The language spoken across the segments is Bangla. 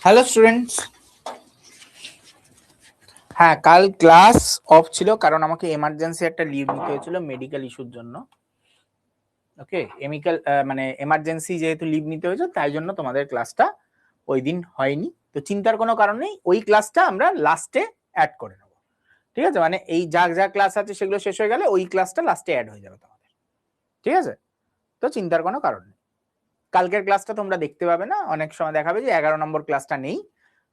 Hello students. হ্যাঁ, কাল ক্লাস অফ ছিল কারণ আমাকে এমার্জেন্সি একটা লিভ নিতে হয়েছিল মেডিকেল ইস্যুর জন্য। ওকে, মানে এমার্জেন্সি যেহেতু লিভ নিতে হয়েছে তাই জন্য তোমাদের ক্লাসটা ওই দিন হয়নি। তো চিন্তার কোনো কারণ নেই, ওই ক্লাসটা আমরা লাস্টে অ্যাড করে নেব। ঠিক আছে, মানে এই যা যা ক্লাস আছে সেগুলো শেষ হয়ে গেলে ওই ক্লাসটা লাস্টে অ্যাড হয়ে যাবে তোমাদের। ঠিক আছে, তো চিন্তার কোনো কারণ নেই। কালকের ক্লাসটা তোমরা দেখতে পাবে না, অনেক সময় দেখাবে যে 11 নম্বর ক্লাসটা নেই,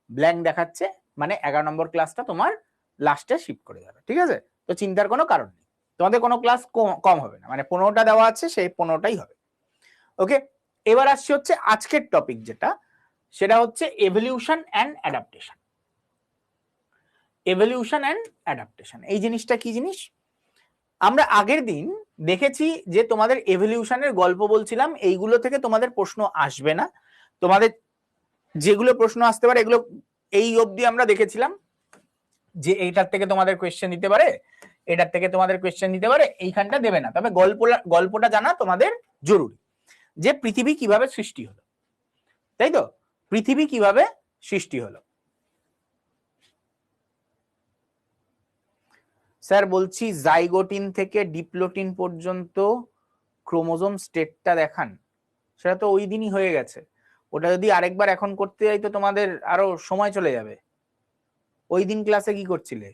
ব্ল্যাঙ্ক দেখাচ্ছে, মানে 11 নম্বর ক্লাসটা তোমার লাস্টে শিফট করে যাবে। ঠিক আছে, তো চিন্তার কোনো কারণ নেই, তোমাদের কোনো ক্লাস কম হবে না, মানে 15টা দেওয়া আছে সেই 15টাই হবে। ওকে, এবার আসছি হচ্ছে আজকের টপিক যেটা, সেটা হচ্ছে evolution and adaptation. Evolution and adaptation এই জিনিসটা কি জিনিস? আমরা আগের দিন দেখেছি যে তোমাদের এভলিউশনের গল্প বলছিলাম, এইগুলো থেকে তোমাদের প্রশ্ন আসবে না, তোমাদের যেগুলো প্রশ্ন আসতে পারে এগুলো এই অবধি আমরা দেখেছিলাম যে এইটার থেকে তোমাদের কোয়েশ্চেন দিতে পারে, এটার থেকে তোমাদের কোয়েশ্চেন দিতে পারে, এইখানটা দেবে না। তবে গল্পটা জানা তোমাদের জরুরি, যে পৃথিবী কিভাবে সৃষ্টি হলো, তাই তো? পৃথিবী কিভাবে সৃষ্টি হলো। স্যার বলছি জাইগোটিন থেকে ডিপ্লোটিন পর্যন্ত ক্রোমোজোম স্টেটটা দেখান। সেটা তো ওই দিনই হয়ে গেছে, ওটা যদি আরেকবার এখন করতে যাই তো তোমাদের আরো সময় চলে যাবে। ওই দিন ক্লাসে কি করছিলে?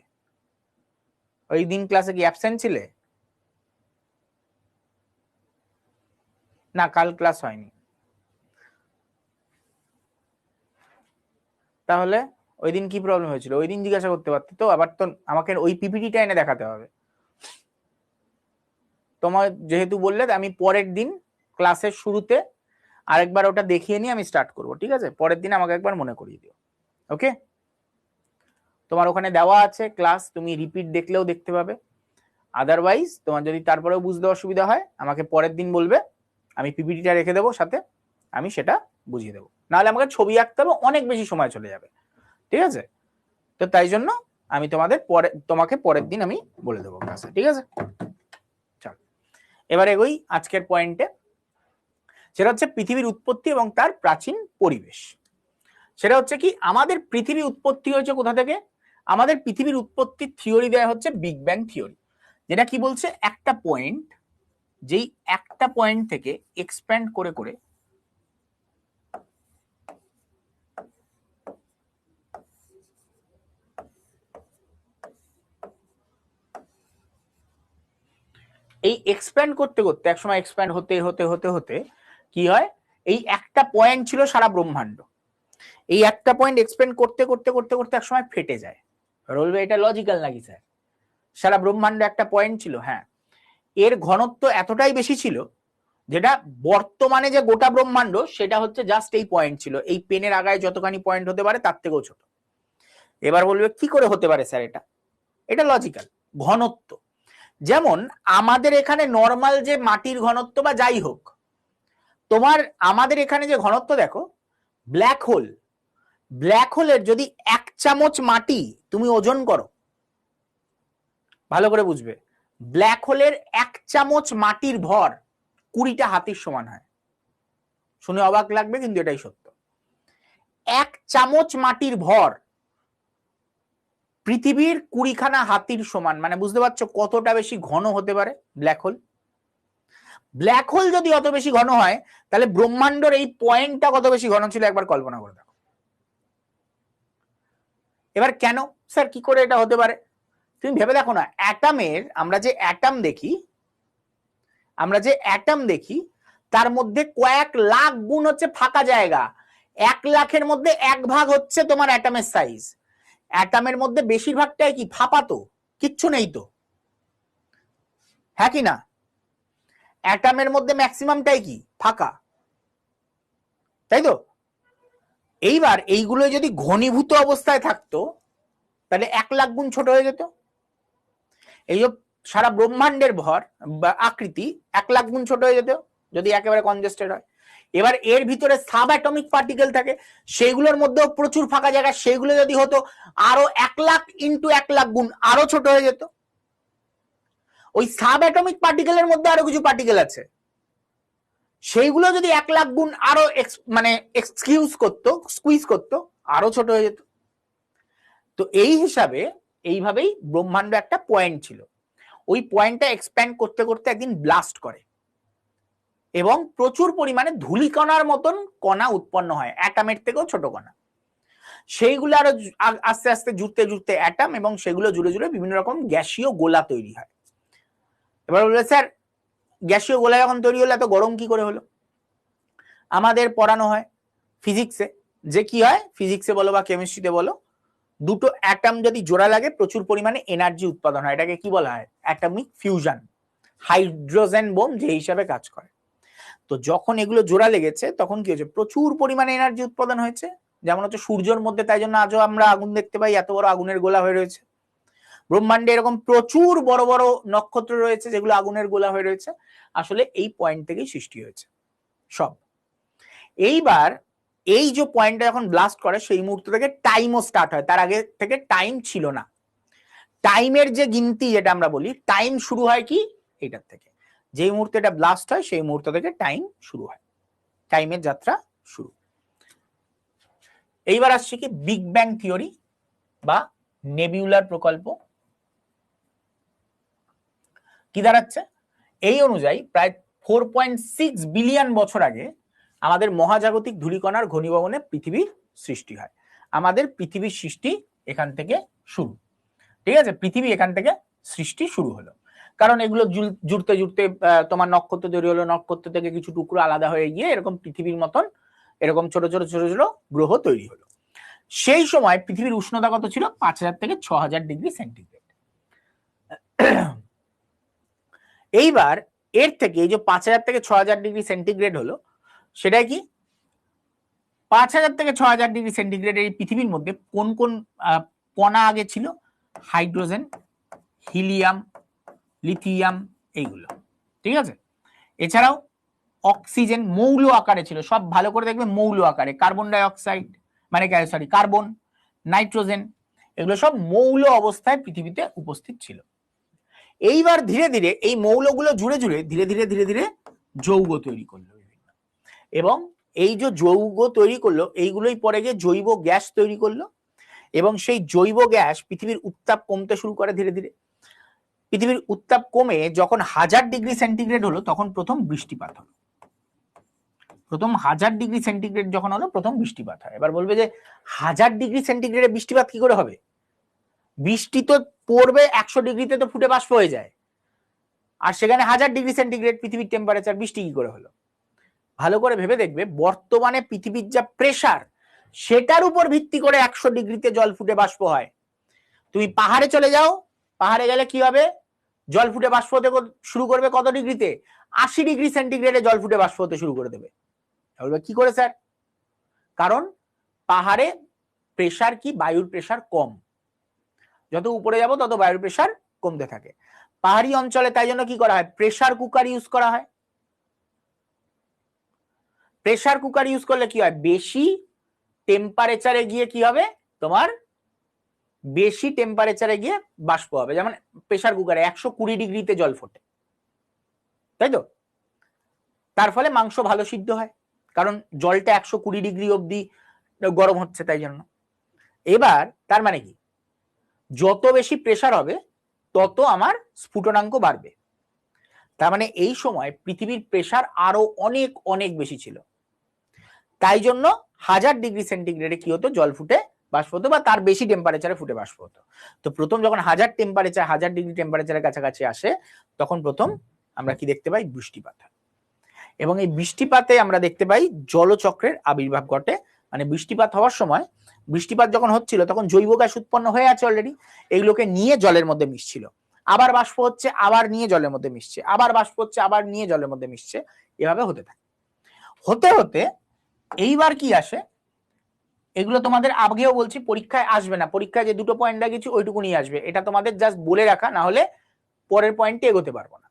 ওই দিন ক্লাসে কি অ্যাবসেন্ট ছিলে? না, কাল ক্লাস হয়নি। তাহলে ওই দিন কি প্রবলেম হয়েছিল ওই দিন জিজ্ঞাসা করতে পারতে তো, আবার তো আমাকে ওই পিপিটিটা এনে দেখাতে হবে। তোমার যেহেতু বললে আমি পরের দিন ক্লাসের শুরুতে আরেকবার ওটা দেখিয়ে নিয়ে আমি স্টার্ট করব। ঠিক আছে, পরের দিন আমাকে একবার মনে করিয়ে দিও। ওকে, তোমার ওখানে দেওয়া আছে ক্লাস, তুমি রিপিট দেখলেও দেখতে পাবে। আদারওয়াইজ তোমার যদি তারপরেও বুঝতে অসুবিধা হয় আমাকে পরের দিন বলবে, আমি পিপিটিটা রেখে দেবো সাথে, আমি সেটা বুঝিয়ে দেবো। নাহলে আমাকে ছবি আঁকতে হবে, অনেক বেশি সময় চলে যাবে। ঠিক আছে, তো তাই জন্য আমি তোমাকে পরের দিন আমি বলে দেবো ক্লাসে। ঠিক আছে, চল এবার এগোই আজকের পয়েন্টে। সেটা হচ্ছে পৃথিবীর উৎপত্তি এবং তার প্রাচীন পরিবেশ। সেটা হচ্ছে কি, আমাদের পৃথিবী উৎপত্তি হয়েছে কোথা থেকে? আমাদের পৃথিবীর উৎপত্তির থিওরি দেয়া হচ্ছে বিগ ব্যাং থিওরি, যেটা কি বলছে একটা পয়েন্ট, যেই একটা পয়েন্ট থেকে এক্সপ্যান্ড করে করে এই এক্সপ্যান্ড করতে করতে একসময় এক্সপ্যান্ড হতে হতে হতে হতে কি হয়, এই একটা পয়েন্ট ছিল সারা ব্রহ্মাণ্ড, এই একটা পয়েন্ট এক্সপ্যান্ড করতে করতে করতে করতে একসময় ফেটে যায়। বলবে এটা লজিক্যাল নাকি স্যার? সারা ব্রহ্মাণ্ড একটা পয়েন্ট ছিল, হ্যাঁ, এর ঘনত্ব এতটাই বেশি ছিল যেটা বর্তমানে যে গোটা ব্রহ্মাণ্ড সেটা হচ্ছে জাস্ট এই পয়েন্ট ছিল, এই পেনের আগায় যতখানি পয়েন্ট হতে পারে তার থেকেও ছোট। এবার বলবে কি করে হতে পারে স্যার এটা? এটা লজিক্যাল, ঘনত্ব। যেমন আমাদের এখানে নর্মাল যে মাটির ঘনত্ব বা যাই হোক, তোমার আমাদের এখানে যে ঘনত্ব দেখো, ব্ল্যাক হোল, ব্ল্যাক হোলের যদি 1 চামচ মাটি তুমি ওজন করো, ভালো করে বুঝবে, ব্ল্যাক হোলের 1 চামচ মাটির ভর 20টা হাতির সমান হয়। শুনে অবাক লাগবে কিন্তু এটাই সত্য। 1 চামচ মাটির ভর পৃথিবীর 20খানা হাতির সমান, মানে বুঝতে পারছো কতটা বেশি ঘন হতে পারে ব্ল্যাক হোল। ব্ল্যাক হোল যদি অত বেশি ঘন হয় তাহলে ব্রহ্মাণ্ডের এই পয়েন্টটা কত বেশি ঘন ছিল একবার কল্পনা করে দেখো। এবার কেন স্যার কি করে এটা হতে পারে? তুমি ভেবে দেখো না, অ্যাটমের আমরা যে অ্যাটম দেখি তার মধ্যে কয়েক লাখ গুণ হচ্ছে ফাঁকা জায়গা, 1 লাখের মধ্যে 1 ভাগ হচ্ছে তোমার অ্যাটমের সাইজ। অ্যাটমের মধ্যে বেশিরভাগটাই কি ফাঁপা, তো কিচ্ছু নেই তো, হ্যাঁ কি না? অ্যাটমের মধ্যে ম্যাক্সিমামটাই কি ফাঁকা, তাই তো? এইবার এইগুলো যদি ঘনীভূত অবস্থায় থাকতো তাহলে 1 লাখ গুণ ছোট হয়ে যেত। এই যে সারা ব্রহ্মাণ্ডের ভর বা আকৃতি 1 লাখ গুণ ছোট হয়ে যেত যদি একেবারে কনজেস্টেড হয়। এবার এর ভিতরে সাব অ্যাটমিক পার্টিকেল থাকে, সেগুলোর মধ্যেও প্রচুর ফাঁকা জায়গা, সেগুলো যদি হতো আরো 1 লাখ ইন্টু 1 লাখ গুণ আরো ছোট হয়ে যেত। ওই সাব অ্যাটমিক পার্টিকেলের মধ্যে আরো কিছু পার্টিকেল আছে, সেইগুলো যদি 1 লাখ গুণ আরো মানে স্কুইজ করতো, আরো ছোট হয়ে যেত। তো এই হিসাবে এইভাবেই ব্রহ্মাণ্ড একটা পয়েন্ট ছিল, ওই পয়েন্টটা এক্সপ্যান্ড করতে করতে একদিন ব্লাস্ট করে এবং প্রচুর পরিমাণে ধূলিকণার মতন কণা উৎপন্ন হয়, অ্যাটমের থেকেও ছোট কণা। সেইগুলো আরো আস্তে আস্তে জুড়তে জুড়তে অ্যাটম, এবং সেগুলো জুড়ে জুড়ে বিভিন্ন রকম গ্যাসীয় গোলা তৈরি হয়। এবার বলবে স্যার গ্যাসীয় গোলা যখন তৈরি হলো এত গরম কি করে হলো? আমাদের পড়ানো হয় ফিজিক্সে যে কি হয়, ফিজিক্সে বলো বা কেমিস্ট্রিতে বলো, দুটো অ্যাটম যদি জোড়া লাগে প্রচুর পরিমাণে এনার্জি উৎপাদন হয়, এটাকে কি বলা হয়? অ্যাটমিক ফিউশন, হাইড্রোজেন বোম যে হিসাবে কাজ করে। তো যখন এগুলো জোড়া লেগেছে তখন কি হয়েছে, প্রচুর পরিমাণে এনার্জি উৎপাদন হয়েছে, যেমন হচ্ছে সূর্যের মধ্যে, তাই জন্য আজও আমরা আগুন দেখতে পাই, এত বড় আগুনের গোলা হয়ে রয়েছে। ব্রহ্মাণ্ডে এরকম প্রচুর বড় বড় নক্ষত্র রয়েছে যেগুলো আগুনের গোলা হয়ে রয়েছে, আসলে এই পয়েন্ট থেকেই সৃষ্টি হয়েছে সব। এইবার এই যে পয়েন্টটা যখন ব্লাস্ট করে সেই মুহূর্ত থেকে টাইমও স্টার্ট হয়, তার আগে থেকে টাইম ছিল না। টাইমের যে গিনতি যেটা আমরা বলি, টাইম শুরু হয় কি এইটার থেকে, যেই মুহূর্তে এটা ব্লাস্ট হয় সেই মুহূর্ত থেকে টাইম শুরু হয়, টাইমের যাত্রা শুরু। এইবার আসছে কি বিগ ব্যাং থিওরি বা নেবিউলার প্রকল্প। কি দাঁড়াচ্ছে, এই অনুযায়ী প্রায় 4.6 বিলিয়ন বছর আগে আমাদের মহাজাগতিক ধূলিকণার ঘনীভবনে পৃথিবীর সৃষ্টি হয়। আমাদের পৃথিবীর সৃষ্টি এখান থেকে শুরু, ঠিক আছে? পৃথিবী এখান থেকে সৃষ্টি শুরু হলো, কারণ এগুলো জুড়তে জুড়তে তোমার নক্ষত্র তৈরি হলো, নক্ষত্র থেকে কিছু টুকরো আলাদা হয়ে গিয়ে এরকম পৃথিবীর মতন এরকম ছোট ছোট ছোট ছোট গ্রহ তৈরি হলো। সেই সময় পৃথিবীর উষ্ণতা কত ছিল? 5000 থেকে 6000 ডিগ্রি সেন্টিগ্রেড। এইবার এর থেকে এই যে 5000 থেকে 6000 ডিগ্রি সেন্টিগ্রেড হলো, সেটা কি 5000 থেকে 6000 ডিগ্রি সেন্টিগ্রেড এই পৃথিবীর মধ্যে কোন কোন কণা আগে ছিল? হাইড্রোজেন, হিলিয়াম, লিথিয়াম, এইগুলো, ঠিক আছে? এছাড়াও অক্সিজেন মৌল আকারে ছিল, সব ভালো করে দেখবে মৌল আকারে, কার্বন ডাই অক্সাইড মানে সরি কার্বন, নাইট্রোজেন, এগুলো সব মৌল অবস্থায় পৃথিবীতে উপস্থিত ছিল। এইবার ধীরে ধীরে এই মৌলগুলো জুড়ে জুড়ে ধীরে ধীরে ধীরে ধীরে যৌগ তৈরি করলো বিভিন্ন, এবং এই যে যৌগ তৈরি করলো এইগুলোই পরে গিয়ে জৈব গ্যাস তৈরি করলো, এবং সেই জৈব গ্যাস পৃথিবীর উত্তাপ কমতে শুরু করে ধীরে ধীরে। পৃথিবীর উত্তাপ কমে যখন 1000 ডিগ্রি সেন্টিগ্রেড হলো তখন প্রথম বৃষ্টিপাত হলো। প্রথম 1000 ডিগ্রি সেন্টিগ্রেড যখন হলো প্রথম বৃষ্টিপাত হয়। এবার বলবে যে 1000 ডিগ্রি সেন্টিগ্রেডে বৃষ্টিপাত কি করে হবে? বৃষ্টি তো পড়বে 100 ডিগ্রিতে তো ফুটে বাষ্প হয়ে যায়, আর সেখানে 1000 ডিগ্রি সেন্টিগ্রেড পৃথিবীর টেম্পারেচার, বৃষ্টি কি করে হলো? ভালো করে ভেবে দেখবে বর্তমানে পৃথিবীর যা প্রেসার সেটার উপর ভিত্তি করে 100 ডিগ্রিতে জল ফুটে বাষ্প হয়। তুমি পাহাড়ে চলে যাও, পাহাড়ে গেলে কি হবে? জল ফুটে বাষ্প হতে শুরু করবে কত ডিগ্রিতে? 80 ডিগ্রি সেন্টিগ্রেডে জল ফুটে বাষ্প হতে শুরু করে দেবে। কি করে স্যার? কারণ পাহাড়ে প্রেসার কি, বায়ুর প্রেসার কম, যত উপরে যাব তত বায়ুর প্রেসার কমতে থাকে। পাহাড়ি অঞ্চলে তাই জন্য কি করা হয়? প্রেসার কুকার ইউজ করা হয়। প্রেসার কুকার ইউজ করলে কি হয়? বেশি টেম্পারেচারে গিয়ে কি হবে তোমার? বেশি টেম্পারেচারে গিয়ে বাষ্প হবে। যেমন প্রেসার কুকারে 120 ডিগ্রিতে জল ফোটে, তাই তো? তার ফলে মাংস ভালো সিদ্ধ হয়, কারণ জলটা 120 ডিগ্রি অবধি গরম হচ্ছে, তাই জন্য। এবার তার মানে কি, যত বেশি প্রেসার হবে তত আমার স্ফুটনাঙ্ক বাড়বে। তার মানে এই সময় পৃথিবীর প্রেসার আরো অনেক অনেক বেশি ছিল, তাই জন্য 1000 ডিগ্রি সেন্টিগ্রেডে কি হতো? জল ফুটে বাষ্প হতো, বা তার বেশি টেম্পারেচারে ফুটে বাষ্প হতো। তো প্রথম যখন 1000 ডিগ্রি টেম্পারেচারের কাছাকাছি আসে তখন প্রথম আমরা কি দেখতে পাই? বৃষ্টিপাত। এবং এই বৃষ্টিপাতে আমরা দেখতে পাই জলচক্রের আবির্ভাব ঘটে। মানে বৃষ্টিপাত হওয়ার সময়, বৃষ্টিপাত যখন হচ্ছিল তখন জৈব গ্যাস উৎপন্ন হয়ে আছে অলরেডি, এইগুলোকে নিয়ে জলের মধ্যে মিশছিল, আবার বাষ্প হচ্ছে, আবার নিয়ে জলের মধ্যে মিশছে, আবার বাষ্প হচ্ছে, আবার নিয়ে জলের মধ্যে মিশছে, এভাবে হতে থাকে। হতে হতে এইবার কি আসে, এগুলো তোমাদের আগেও বলছি পরীক্ষায় আসবে না, পরীক্ষায় যে দুটো পয়েন্ট লাগিয়েছি ওইটুকু নিয়ে আসবে, এটা তোমাদের জাস্ট বলে রাখা, না হলে পরের পয়েন্টে এগোতে পারবো না।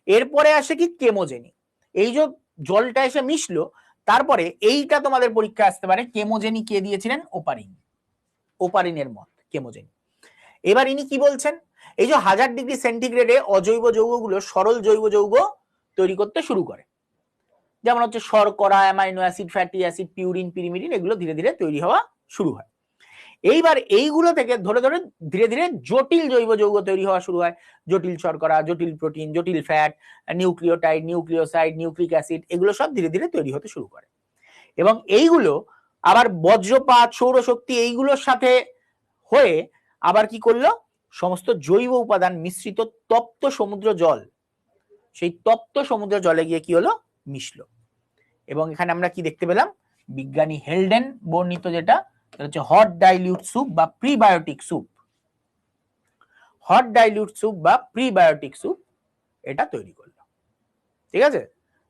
এরপরে আসে কি? কেমোজেনি। এই যে জলটা এসে মিশলো, তারপরে এইটা তোমাদের পরীক্ষা আসতে পারে। কেমোজেনি কে দিয়েছিলেন? ওপারিন, ওপারিনের মত কেমোজেনি। এবার ইনি কি বলছেন? এই যে 1000 ডিগ্রি সেন্টিগ্রেডে অজৈব যৌগগুলো সরল জৈব যৌগ তৈরি করতে শুরু করে, যেমন হচ্ছে শর্করা, amino acid, fatty acid, purine, pyrimidine, এগুলো ধীরে ধীরে তৈরি হওয়া শুরু হয়। এইবার এইগুলো থেকে ধরে ধরে ধীরে ধীরে জটিল জৈব যৌগ তৈরি হওয়া শুরু হয়। জটিল শর্করা, জটিল প্রোটিন, জটিল fat, nucleotide, nucleoside, nucleic acid, এগুলো সব ধীরে ধীরে তৈরি হতে শুরু করে। এবং এইগুলো আবার বজ্রপাত, সৌরশক্তি এইগুলোর সাথে হয়ে আবার কি করলো, সমস্ত জৈব উপাদান মিশ্রিত তপ্ত সমুদ্র জল, সেই তপ্ত সমুদ্র জলে গিয়ে কি হলো, মিশলো। এবং এখানে আমরা কি দেখতে পেলাম, বিজ্ঞানী হেলডেন বর্ণিত যেটা হচ্ছে হট ডাইলিউট স্যুপ বা prebiotic soup, hot dilute soup বা প্রিবায়োটিক স্যুপ এটা তৈরি করলো। ঠিক আছে,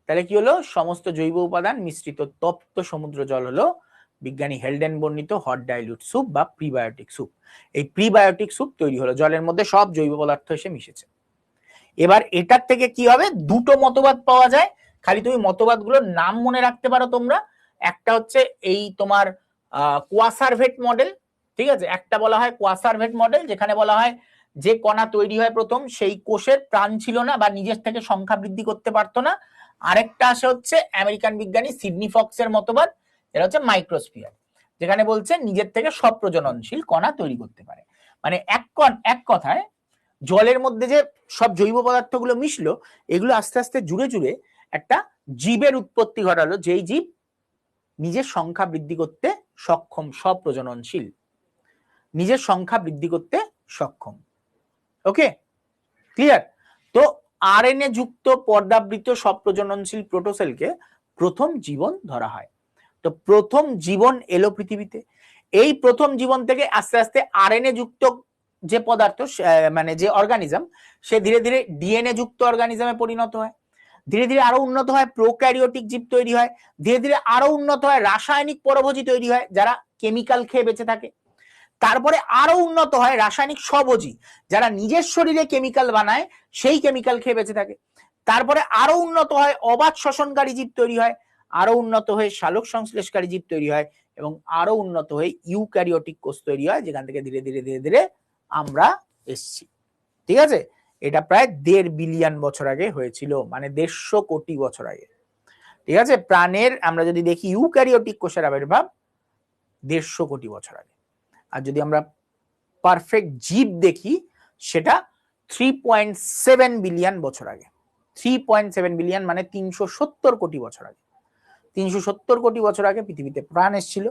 তাহলে কি হলো, সমস্ত জৈব উপাদান মিশ্রিত তপ্ত সমুদ্র জল হলো বিজ্ঞানী হেলডেন বর্ণিত হট ডাইলিউট স্যুপ বা প্রিবায়োটিক স্যুপ। এই প্রিবায়োটিক স্যুপ তৈরি হলো, জলের মধ্যে সব জৈব পদার্থ এসে মিশেছে। এবার এটার থেকে কি হবে, দুটো মতবাদ পাওয়া যায়, খালি তুমি মতবাদগুলোর নাম মনে রাখতে পারো তোমরা। একটা হচ্ছে এই তোমার কোয়াসারভেট মডেল, ঠিক আছে, একটা বলা হয় কোয়াসারভেট মডেল, যেখানে বলা হয় যে কণা তৈরি হয় প্রথম সেই কোষের প্রাণ ছিল না বা নিজের থেকে সংখ্যা বৃদ্ধি করতে পারতো না। আরেকটা আসে হচ্ছে আমেরিকান বিজ্ঞানী সিডনি ফক্সের মতবাদ, এটা হচ্ছে মাইক্রোস্ফিয়ার, যেখানে বলছে নিজের থেকে স্বপ্রজননশীল কণা তৈরি করতে পারে। মানে এক কথায় জলের মধ্যে যে সব জৈব পদার্থগুলো মিশলো, এগুলো আস্তে আস্তে জুড়ে জুড়ে একটা জীবের উৎপত্তি ঘটালো, যেই জীব নিজের সংখ্যা বৃদ্ধি করতে সক্ষম, স্বপ্রজননশীল, নিজের সংখ্যা বৃদ্ধি করতে সক্ষম। ওকে, ক্লিয়ার? তো আরএনএ যুক্ত পর্দাবৃত স্বপ্রজননশীল প্রোটোসেলকে প্রথম জীবন ধরা হয়। তো প্রথম জীবন এলো পৃথিবীতে। এই প্রথম জীবন থেকে আস্তে আস্তে আরএনএ যুক্ত যে পদার্থ, মানে যে অর্গানিজম, সে ধীরে ধীরে ডিএনএ যুক্ত অর্গানিজমে পরিণত হয়। ধীরে ধীরে আরো উন্নত হয়, প্রোক্যারিওটিক জীব তৈরি হয়। ধীরে ধীরে আরো উন্নত হয়, রাসায়নিক পরভোজী তৈরি হয়, যারা কেমিক্যাল খেয়ে বেঁচে থাকে। তারপরে আরো উন্নত হয় রাসায়নিক স্বভোজী, যারা নিজের শরীরে কেমিক্যাল বানায়, সেই কেমিক্যাল খেয়ে বেঁচে থাকে। তারপরে আরো উন্নত হয় অবাধ শ্বসনকারী জীব তৈরি হয়, আরো উন্নত হয়ে শালক সংশ্লেষকারী জীব তৈরি হয়, এবং আরো উন্নত হয়ে ইউক্যারিওটিক কোষ তৈরি হয়, যেখান থেকে ধীরে ধীরে ধীরে ধীরে আমরা এসছি। ঠিক আছে, এটা প্রায় 1.5 বিলিয়ন বছর আগে হয়েছিল, মানে 150 কোটি বছর আগে। ঠিক আছে, প্রাণের আমরা যদি দেখি ইউক্যারিওটিক কোষের আবির্ভাব 150 কোটি বছর আগে। আর যদি আমরা পারফেক্ট জীব দেখি, সেটা 3.7 বিলিয়ন বছর আগে। 3.7 বিলিয়ন মানে 370 কোটি বছর আগে। 370 কোটি বছর আগে পৃথিবীতে প্রাণ এসেছিল,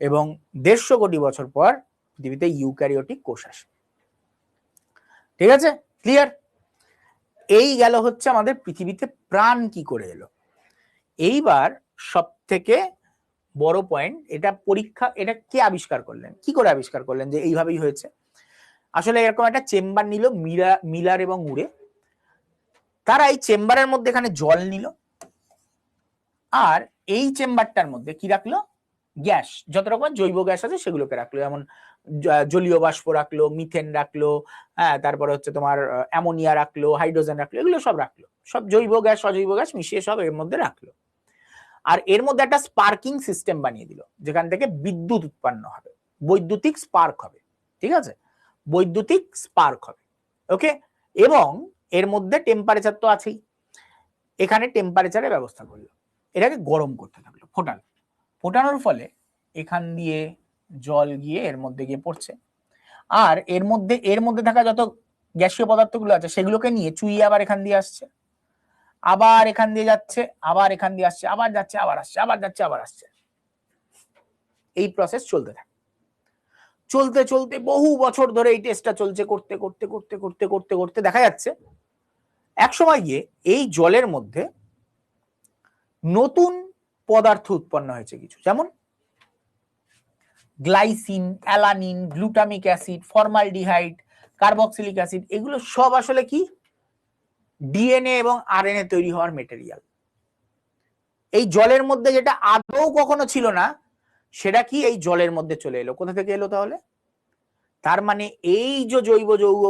এবং 150 কোটি বছর পর পৃথিবীতে ইউক্যারিওটিক কোষ আসে। ঠিক আছে, ক্লিয়ার? এই গেল হচ্ছে আমাদের পৃথিবীতে প্রাণ কি করে এলো। এইবার সব থেকে বড় পয়েন্ট, এটা পরীক্ষা, এটা কে আবিষ্কার করলেন, কি করে আবিষ্কার করলেন যে এইভাবেই হয়েছে। আসলে এরকম একটা চেম্বার নিল মিলার এবং উড়ে, তারা এই চেম্বারের মধ্যে এখানে জল নিল, আর এই চেম্বারটার মধ্যে কি রাখলো, গ্যাস, যত রকম জৈব গ্যাস আছে সেগুলোকে রাখলো, যেমন জলীয় বাষ্প রাখলো, মিথেন রাখলো, হ্যাঁ, তারপরে হচ্ছে তোমার অ্যামোনিয়া রাখলো, হাইড্রোজেন রাখলো, এগুলো সব রাখলো, সব জৈব গ্যাস অজৈব গ্যাস মিশিয়ে সব এর মধ্যে রাখলো। আর এর মধ্যে একটা স্পার্কিং সিস্টেম বানিয়ে দিল, যেখান থেকে বিদ্যুৎ উৎপন্ন হবে, বৈদ্যুতিক স্পার্ক হবে। ঠিক আছে, বৈদ্যুতিক স্পার্ক হবে। ওকে, এবং এর মধ্যে টেম্পারেচার তো আছেই, এখানে টেম্পারেচারের ব্যবস্থা করলো, এটাকে গরম করতে থাকলো, ফোটানোর ফলে এখান দিয়ে জল গিয়ে এর মধ্যে গিয়ে পড়ছে, আর এর মধ্যে থাকা যত গ্যাসীয় পদার্থগুলো আছে সেগুলোকে নিয়ে চুইয়ে আবার এখান দিয়ে আসছে, আবার এখান দিয়ে যাচ্ছে, আবার এখান দিয়ে আসছে, আবার যাচ্ছে, আবার আসছে, আবার যাচ্ছে, আবার আসছে। এই প্রসেস চলতে থাকে। চলতে চলতে বহু বছর ধরে এই টেস্টটা চলছে, করতে করতে করতে করতে করতে করতে দেখা যাচ্ছে এক সময় গিয়ে এই জলের মধ্যে নতুন পদার্থ উৎপন্ন হয়েছে কিছু, যেমন glycine, alanine, glutamic acid, formaldehyde, carboxylic acid, এগুলো সব আসলে কি ডিএনএ এবং আরএনএ তৈরি হওয়ার মেটেরিয়াল। এই জলের মধ্যে যেটা আদৌ কখনো ছিল না, সেটা কি এই জলের মধ্যে চলে এলো। কোথা থেকে এলো তাহলে? তার মানে এই যে জৈব যৌগ,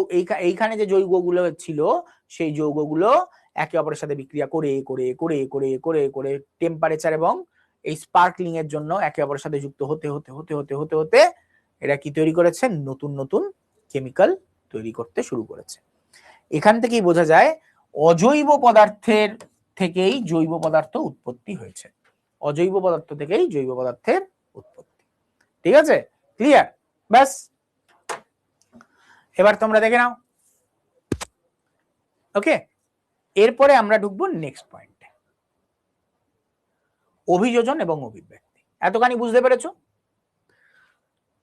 এইখানে যে যৌগগুলো ছিল, সেই যৌগগুলো একে অপরের সাথে বিক্রিয়া করে করে করে করে করে করে টেম্পারেচার এবং এই স্পার্কলিং এর জন্য একে অপরের সাথে যুক্ত হতে হতে হতে হতে হতে হতে এরা কি তৈরি করেছে, নতুন নতুন কেমিক্যাল তৈরি করতে শুরু করেছে। এখান থেকেই বোঝা যায় অজৈব পদার্থের থেকেই জৈব পদার্থ উৎপত্তি হয়েছে, অজৈব পদার্থ থেকেই জৈব পদার্থের উৎপত্তি। ঠিক আছে, ক্লিয়ার? ব্যাস, এবার তোমরা দেখে নাও। ওকে, এরপরে আমরা ঢুকবো নেক্সট পয়েন্টে, অভিযোজন এবং অভিব্যক্তি। এতখানি বুঝতে পেরেছো?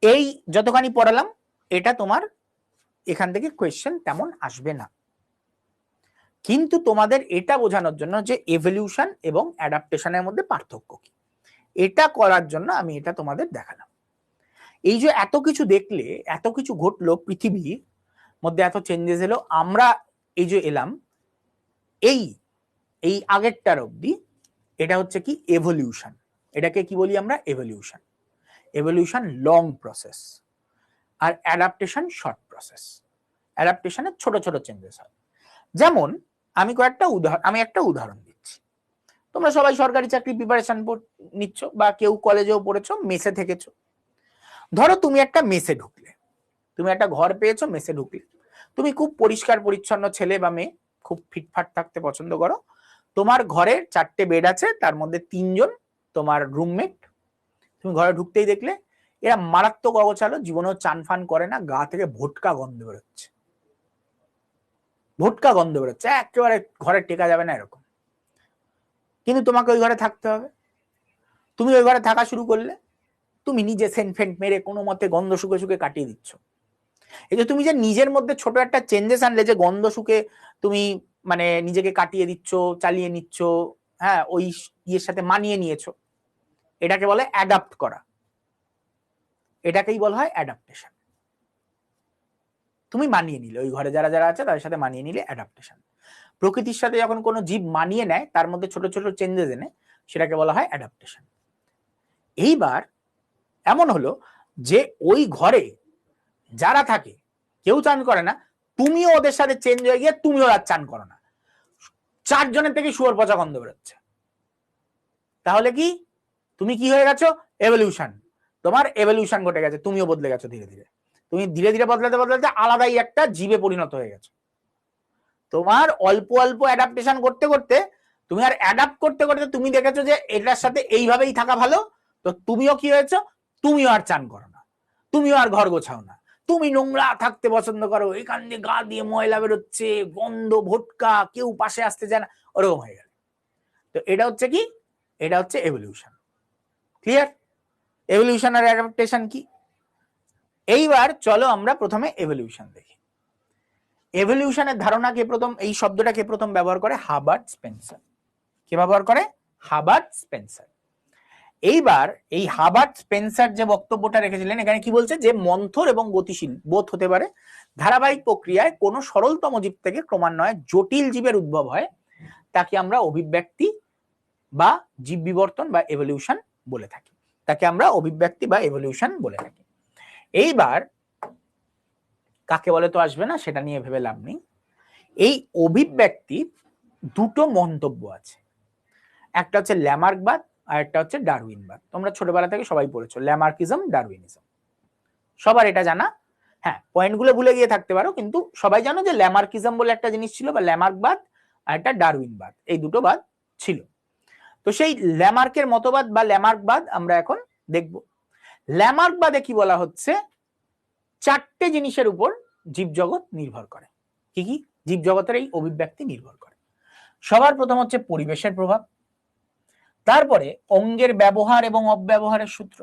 এই যতখানি পড়ালাম এটা তোমার এখান থেকে কোয়েশ্চেন তেমন আসবে না, কিন্তু তোমাদের এটা বোঝানোর জন্য যে এভলিউশন এবং অ্যাডাপ্টেশনের মধ্যে পার্থক্য কি, এটা করার জন্য আমি এটা তোমাদের দেখালাম। এই যে এত কিছু দেখলে, এত কিছু ঘটলো, পৃথিবীর মধ্যে এত চেঞ্জেস এলো, আমরা এই যে এলাম এই এই আগেরটার অবধি, এটা হচ্ছে কি এভলিউশন। এটাকে কি বলি আমরা? এভলিউশন। এভলিউশন লং প্রসেস, আর অ্যাডাপ্টেশন শর্ট প্রসেস। অ্যাডাপ্টেশনে ছোট ছোট চেঞ্জেস হয়। যেমন আমি একটা উদাহরণ দিচ্ছি। তোমরা সবাই সরকারি চাকরি প্রিপারেশন নিচ্ছ, বা কেউ কলেজেও পড়েছো, মেসে থেকেছো। ধরো তুমি একটা মেসে ঢুকলে, তুমি একটা ঘর পেয়েছো, মেসে ঢুকলে। তুমি খুব পরিষ্কার পরিচ্ছন্ন ছেলে বা মেয়ে, খুব ফিটফাট থাকতে পছন্দ করো। তোমার ঘরের 4টে বেড আছে, তার মধ্যে 3 জন তোমার রুমমেট। তুমি ঘরে ঢুকতেই দেখলে এরা মারাত্মক অগোছালো, জীবনেও চান ফান করে না, গা থেকে ভোটকা গন্ধ বেরোচ্ছে, ভোটকা গন্ধ বেরোচ্ছে, একেবারে ঘরে টেকা যাবে না এরকম। কিন্তু তোমাকে ওই ঘরে থাকতে হবে। তুমি ওই ঘরে থাকা শুরু করলে, তুমি নিজে সেন্ট ফেন্ট মেরে কোনো মতে গন্ধ শুকে শুকে কাটিয়ে দিচ্ছ। এই যে তুমি যে নিজের মধ্যে ছোট একটা চেঞ্জেস আনলে, যে গন্ধ শুকে তুমি মানে নিজেকে কাটিয়ে দিচ্ছ, চালিয়ে নিচ্ছ, হ্যাঁ, ওই ইয়ের সাথে মানিয়ে নিয়েছো, এটাকে বলে অ্যাডাপ্ট করা। এটাকেই বলা হয় অ্যাডাপ্টেশন। তুমি মানিয়ে নিলে, ওই ঘরে যারা যারা আছে তাদের সাথে মানিয়ে নিলে অ্যাডাপ্টেশন। প্রকৃতির সাথে যখন কোনো জীব মানিয়ে নেয়, তার মধ্যে ছোট ছোট চেঞ্জেস এনে, সেটাকে বলা হয় অ্যাডাপ্টেশন। এইবার এমন হলো যে ওই ঘরে যারা থাকে কেউ চান করে না, তুমিও ওদের সাথে চেঞ্জ হয়ে গিয়ে তুমিও আর চান করো না, 4 জনের থেকে শুয়োর পচা গন্ধ বেরোচ্ছে। তাহলে কি তুমি কি হয়ে গেছো? এভলিউশন। তোমার এভলিউশন ঘটে গেছে, তুমিও বদলে গেছো ধীরে ধীরে। তুমি ধীরে ধীরে বদলাতে বদলাতে আলাদাই একটা জীবে পরিণত হয়ে গেছো। তোমার অল্প অল্প অ্যাডাপ্টেশন করতে করতে, তুমি আর অ্যাডাপ্ট করতে করতে তুমি দেখেছো যে এটার সাথে এইভাবেই থাকা ভালো, তো তুমিও কি হয়েছো? তুমিও আর চান করো না, তুমিও আর ঘর গোছাও না, তুমি নোংরা থাকতে পছন্দ করো, এখান দিয়ে গা দিয়ে ময়লা বেরোচ্ছে, গন্ধ, ভোটকা, কেউ পাশে আসতে চায় না, ওরকম হয়ে গেল। তো এটা হচ্ছে কি? এটা হচ্ছে এভলিউশন। ক্লিয়ার? এভলিউশন আর অ্যাডাপ্টেশন কি? এইবার চলো আমরা প্রথমে এভলিউশন দেখি। এভলিউশনের ধারণা কে প্রথম, এই শব্দটা কে প্রথম ব্যবহার করে? Hubbard Spencer. কে ব্যবহার করে? Hubbard Spencer. এইবার এই হাবার্ট স্পেন্সার যে বক্তব্যটা রেখেছিলেন, এখানে কি বলছে? যে মন্থর এবং গতিশীল বোধ হতে পারে, ধারাবাহিক প্রক্রিয়ায় কোন সরলতম জীব থেকে ক্রমান্বয়ে জটিল জীবের উদ্ভব হয়, তাকে আমরা অভিব্যক্তি বা জীব বিবর্তন বা এভলিউশন বলে থাকি। তাকে আমরা অভিব্যক্তি বা এভলিউশন বলে থাকি। এইবার কাকে বলে তো আসবে না, সেটা নিয়ে ভেবে লাভ নেই। এই অভিব্যক্তি দুটো মন্তব্য আছে, একটা হচ্ছে ল্যামার্কবাদ আর একটা হচ্ছে ডারউইনবাদ। তোমরা ছোটবেলা থেকে সবাই পড়েছো ল্যামার্কিজম, ডারউইনিজম, সবার এটা জানা। হ্যাঁ, পয়েন্টগুলো ভুলে গিয়ে থাকতে পারো, কিন্তু সবাই জানো যে ল্যামার্কিজম বলে একটা জিনিস ছিল, বা ল্যামার্কবাদ, আর একটা ডারউইনবাদ, এই দুটো বাদ ছিল। তো সেই ল্যামার্কের মতবাদ বা ল্যামার্কবাদ আমরা এখন দেখব। ল্যামার্কবাদে কি বলা হচ্ছে? 4টে জিনিসের উপর জীবজগৎ নির্ভর করে। কি কি জীবজগতের এই অভিব্যক্তি নির্ভর করে? সবার প্রথম হচ্ছে পরিবেশের প্রভাব, তারপরে অঙ্গের ব্যবহার এবং অব্যবহারের সূত্র,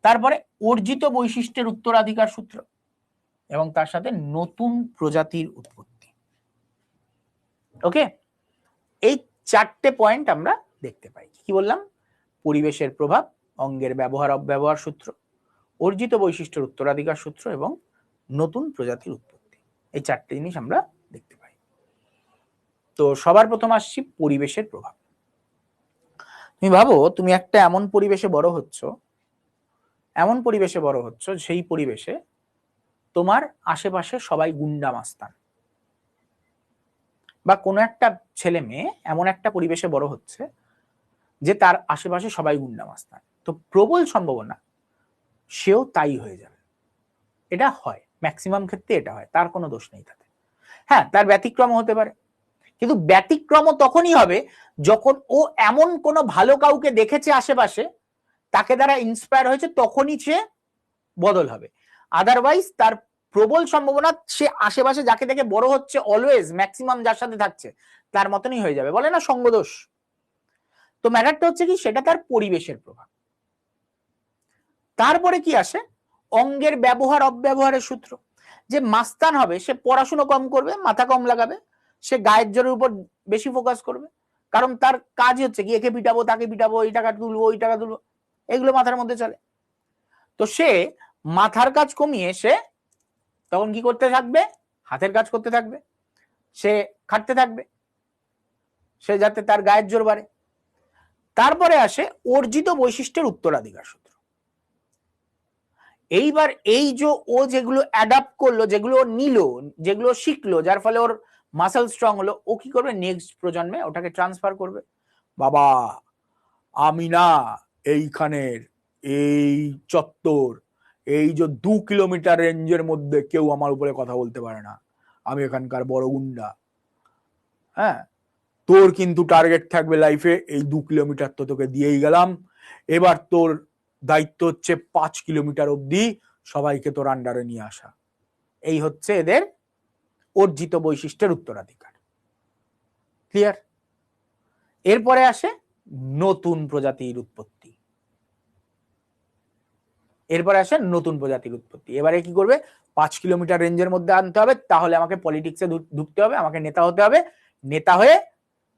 তারপরে অর্জিত বৈশিষ্ট্যের উত্তরাধিকার সূত্র, এবং তার সাথে নতুন প্রজাতির উৎপত্তি। ওকে, এই 4টে পয়েন্ট আমরা দেখতে পাই। কি বললাম? পরিবেশের প্রভাব, অঙ্গের ব্যবহার অব্যবহার সূত্র, অর্জিত বৈশিষ্ট্যের উত্তরাধিকার সূত্র এবং নতুন প্রজাতির উৎপত্তি। এই 4টে জিনিস আমরা দেখতে পাই। তো সবার প্রথম আসছি পরিবেশের প্রভাব। তুমি ভাবো, তুমি একটা এমন পরিবেশে বড় হচ্ছ, সেই পরিবেশে তোমার আশেপাশে সবাই গুন্ডা মাস্তান, বা কোনো একটা ছেলে মেয়ে এমন একটা পরিবেশে বড় হচ্ছে যে তার আশেপাশে সবাই গুন্ডা মাস্তান, তো প্রবল সম্ভাবনা সেও তাই হয়ে যাবে। এটা হয়, ম্যাক্সিমাম ক্ষেত্রে এটা হয়, তার কোনো দোষ নেই তাতে। হ্যাঁ, তার ব্যতিক্রম হতে পারে, কিন্তু ব্যতিক্রম তখনই হবে যখন ও এমন কোনো ভালো কাউকে দেখেছে আশেপাশে তাকে দ্বারা ইন্সপায়ার হয়েছে তখনই সে বদল হবে, আদারওয়াইজ তার প্রবল সম্ভাবনা সে আশেপাশে যাকে দেখে বড় হচ্ছে অলওয়েজ ম্যাক্সিমাম যার সাথে থাকছে তার মতনই হয়ে যাবে, বলে না সঙ্গদোষ। তো ম্যাটারটা হচ্ছে কি সেটা তার পরিবেশের প্রভাব। তারপরে কি আসে, অঙ্গের ব্যবহার অব্যবহারের সূত্র। যে মাস্তান হবে সে পড়াশুনো কম করবে, মাথা কম লাগাবে, সে গায়ের জোরের উপর বেশি ফোকাস করবে, কারণ তার কাজ হচ্ছে কি একে পিটাবো তাকে পিটাবো, এই টাকা তুলবো ওই টাকা তুলবো, এগুলো মাথার মধ্যে চলে। তো সে মাথার কাজ কমিয়ে সে তখন কি করতে থাকবে, হাতের কাজ করতে থাকবে, সে খাটতে থাকবে, সে যাতে তার গায়ের জোর বাড়ে। তারপরে আসে অর্জিত বৈশিষ্ট্যের উত্তরাধিকার সূত্র। এইবার এই যে ও যেগুলো অ্যাডাপ্ট করলো, যেগুলো নিল, যেগুলো শিখলো, যার ফলে ওর মাসেল স্ট্রং হলো, ও কি করবে নেক্সট প্রজন্মে ওটাকে ট্রান্সফার করবে। বাবা আমি না এইখানের এই চত্বর, এই যে 2 কিলোমিটার রেঞ্জের মধ্যে কেউ আমার উপরে কথা বলতে পারে না, আমি এখানকার বড় গুন্ডা। হ্যাঁ, তোর কিন্তু টার্গেট থাকবে লাইফে এই 2 কিলোমিটার তো তোকে দিয়েই গেলাম, এবার তোর দায়িত্ব হচ্ছে 5 কিলোমিটার অব্দি সবাইকে তোর আন্ডারে নিয়ে আসা। এই হচ্ছে এদের অর্জিত বৈশিষ্ট্যের উত্তরাধিকার। ক্লিয়ার? এরপরে আসে নতুন প্রজাতির উৎপত্তি। এরপরে আসে নতুন প্রজাতির উৎপত্তি। এবারে কি করবে, 5 কিলোমিটার রেঞ্জের মধ্যে আনতে হবে, তাহলে আমাকে পলিটিক্সে ঢুকতে হবে, আমাকে নেতা হতে হবে, নেতা হয়ে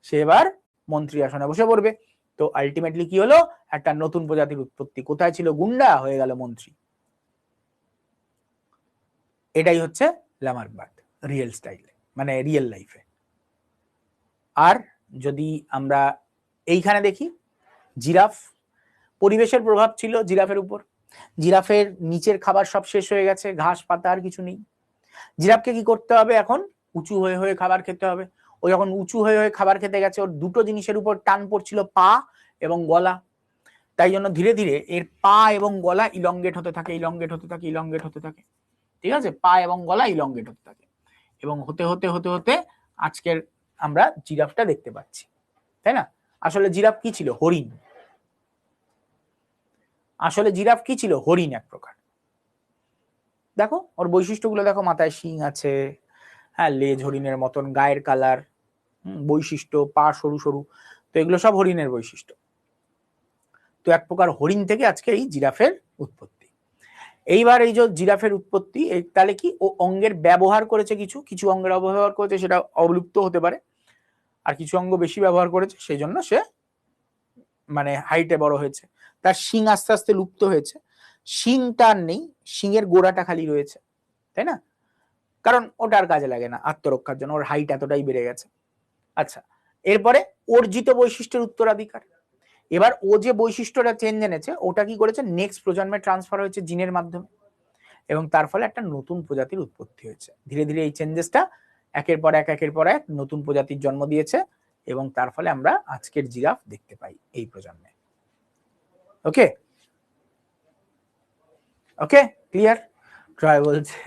সে এবার মন্ত্রী আসনে বসে পড়বে। তো আলটিমেটলি কি হলো, একটা নতুন প্রজাতির উৎপত্তি। কোথায় ছিল গুন্ডা, হয়ে গেল মন্ত্রী। এটাই হচ্ছে ল্যামার্কবার্গ রিয়েল স্টাইলে, মানে রিয়েল লাইফে। আর যদি আমরা এইখানে দেখি, জিরাফ, পরিবেশের প্রভাব ছিল জিরাফের উপর। জিরাফের নিচের খাবার সব শেষ হয়ে গেছে, ঘাস পাতা আর কিছু নেই। জিরাফকে কি করতে হবে, এখন উঁচু হয়ে হয়ে খাবার খেতে হবে। ও যখন উঁচু হয়ে হয়ে খাবার খেতে গেছে, ওর দুটো জিনিসের উপর টান পড়ছিল, পা এবং গলা। তাই জন্য ধীরে ধীরে এর পা এবং গলা ইলংগেট হতে থাকে, ইলংগেট হতে থাকে, ইলংগেট হতে থাকে। ঠিক আছে, পা এবং গলা ইলংগেট হতে থাকে, এবং হতে হতে হতে হতে আজকের আমরা জিরাফটা দেখতে পাচ্ছি, তাই না? আসলে জিরাফ কি ছিল, হরিণ। আসলে জিরাফ কি ছিল, হরিণ এক প্রকার। দেখো ওর বৈশিষ্ট্যগুলো দেখো, মাথায় শিং আছে, হ্যাঁ লেজ হরিণের মতন, গায়ের কালার, বৈশিষ্ট্য, পা সরু সরু, তো এগুলো সব হরিণের বৈশিষ্ট্য। তো এক প্রকার হরিণ থেকে আজকে এই জিরাফের উৎপত্তি। এইবার এই যে জিরাফের উৎপত্তি, তাহলে কি ও অঙ্গের ব্যবহার করেছে, কিছু কিছু অঙ্গের অব্যবহার করেছে, সেটা অবলুপ্ত হতে পারে, আর কিছু অঙ্গ বেশি ব্যবহার করেছে, সেই জন্য সে মানে হাইটে বড় হয়েছে। তার শিং আস্তে আস্তে লুপ্ত হয়েছে, শিংটা আর নেই, শিংয়ের গোড়াটা খালি রয়েছে, তাই না? কারণ ওটার কাজে লাগে না আত্মরক্ষার জন্য, ওর হাইট এতটাই বেড়ে গেছে। আচ্ছা, এরপরে অর্জিত বৈশিষ্ট্যের উত্তরাধিকার। এবার ও যে বৈশিষ্ট্যটা চেঞ্জ এনেছে, ওটা কি করেছে, নেক্সট প্রজন্মে ট্রান্সফার হয়েছে জিনের মাধ্যমে, এবং তার ফলে একটা নতুন প্রজাতির উৎপত্তি হয়েছে। ধীরে ধীরে এই চেঞ্জেসটা একের পর এক একের পর এক নতুন প্রজাতির জন্ম দিয়েছে, এবং তার ফলে আমরা আজকের জিরাফ দেখতে পাই এই প্রজন্মে। ওকে ওকে, ক্লিয়ার? ট্রাই বলছে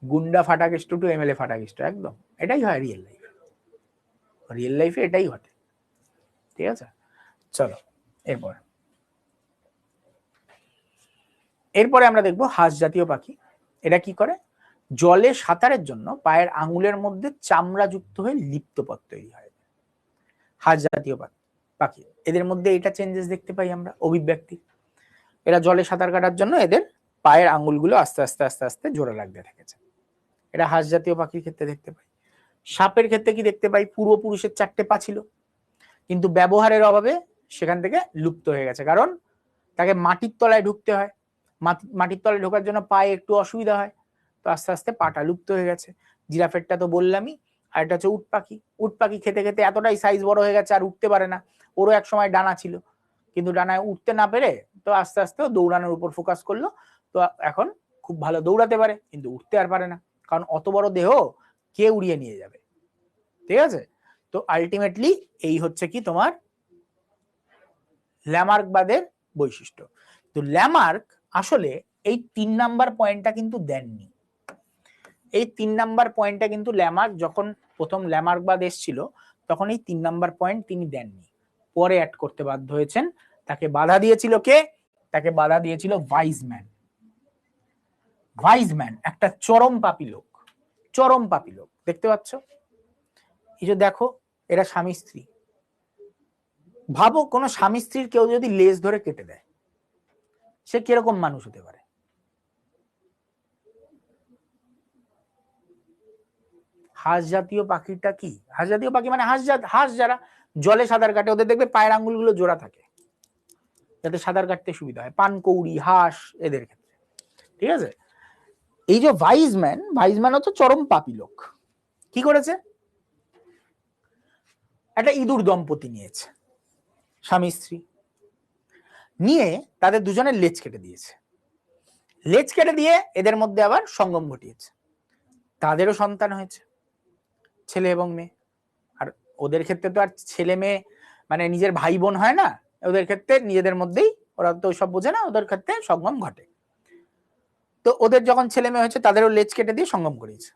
গুন্ডা ফাটাকেষ্ট টু এমএলএ ফাটাকেষ্ট, একদম এটাই হয় রিয়েল লাইফে, রিয়েল লাইফে এটাই ঘটে। ঠিক আছে, চলো এরপরে আমরা দেখবো হাঁস জাতীয় পাখি। এটা কি করে, জলে সাঁতারের জন্য পায়ের আঙুলের মধ্যে চামড়া যুক্ত হয়ে লিপ্ত পথ তৈরি হয়। হাঁস জাতীয় পাখি, এদের মধ্যে এটা চেঞ্জেস দেখতে পাই আমরা, অভিব্যক্তি। এরা জলে সাঁতার কাটার জন্য এদের পায়ের আঙুলগুলো আস্তে আস্তে আস্তে আস্তে জোড়া লাগতে থেকেছে। এটা হাঁস জাতীয় পাখির ক্ষেত্রে দেখতে পাই। সাপের ক্ষেত্রে কি দেখতে পাই, পূর্বপুরুষের 4টে পা ছিল, কিন্তু ব্যবহারের অভাবে সেখান থেকে লুপ্ত হয়ে গেছে, কারণ তাকে মাটির তলায় ঢুকতে হয়, মাটির তলায় ঢোকার জন্য পায়ে একটু অসুবিধা হয়, তো আস্তে আস্তে পাটা লুপ্ত হয়ে গেছে। জিরাফেরটা তো বললামই। আর এটা হচ্ছে উট পাখি। উট পাখি খেতে খেতে এতটাই সাইজ বড় হয়ে গেছে আর উঠতে পারে না। ওরও এক সময় ডানা ছিল, কিন্তু ডানায় উঠতে না পেরে তো আস্তে আস্তে দৌড়ানোর উপর ফোকাস করলো, তো এখন খুব ভালো দৌড়াতে পারে, কিন্তু উঠতে আর পারে না, কারণ অত বড় দেহ কে উড়িয়ে নিয়ে যাবে। ঠিক আছে, তো আলটিমেটলি এই হচ্ছে কি তোমার ল্যামার্কবাদের বৈশিষ্ট্য। তো ল্যামার্ক আসলে এই 3 নাম্বার পয়েন্টটা কিন্তু দেননি। এই 3 নাম্বার পয়েন্টটা কিন্তু ল্যামার্ক যখন প্রথম ল্যামার্কবাদ এসেছিল তখন এই 3 নাম্বার পয়েন্ট তিনি দেননি, পরে অ্যাড করতে বাধ্য হয়েছেন। তাকে বাধা দিয়েছিল কে? তাকে বাধা দিয়েছিল ভাইজম্যান। ভাইজম্যান একটা চরম পাপী লোক, চরম পাপী লোক। দেখতে পাচ্ছ, এই যে দেখো, এরা স্বামী স্ত্রী। ভাবো কোন স্বামী স্ত্রীর কেউ যদি লেজ ধরে কেটে দেয়, সে কিরকম মানুষ হতে পারে? হাঁস জাতীয় পাখিটা কি? হাঁস জাতীয় পাখি মানে হাঁস যারা জলে সাঁতার কাটে, ওদের দেখবে পায়ের আঙ্গুলগুলো জোড়া থাকে যাতে সাঁতার কাটতে সুবিধা হয়। পানকৌড়ি, হাঁস, এদের ক্ষেত্রে। ঠিক আছে? এই যে ভাইজম্যান হচ্ছে চরম পাপী লোক। কি করেছে? একটা ইঁদুর দম্পতি নিয়েছে, স্বামী স্ত্রী নিয়ে তাদের দুজনের লেজ কেটে দিয়েছে। লেজ কেটে দিয়ে এদের মধ্যে আবার সঙ্গম ঘটিয়েছে। তাদেরও সন্তান হয়েছে, ছেলে এবং মেয়ে। আর ওদের ক্ষেত্রে তো আর ছেলে মেয়ে মানে নিজের ভাই বোন হয় না, ওদের ক্ষেত্রে নিজেদের মধ্যেই, ওরা তো সব বোঝে না, ওদের ক্ষেত্রে সঙ্গম ঘটে। তো ওদের যখন ছেলে মেয়ে হয়েছে তাদেরও লেজ কেটে দিয়ে সঙ্গম করিয়েছে।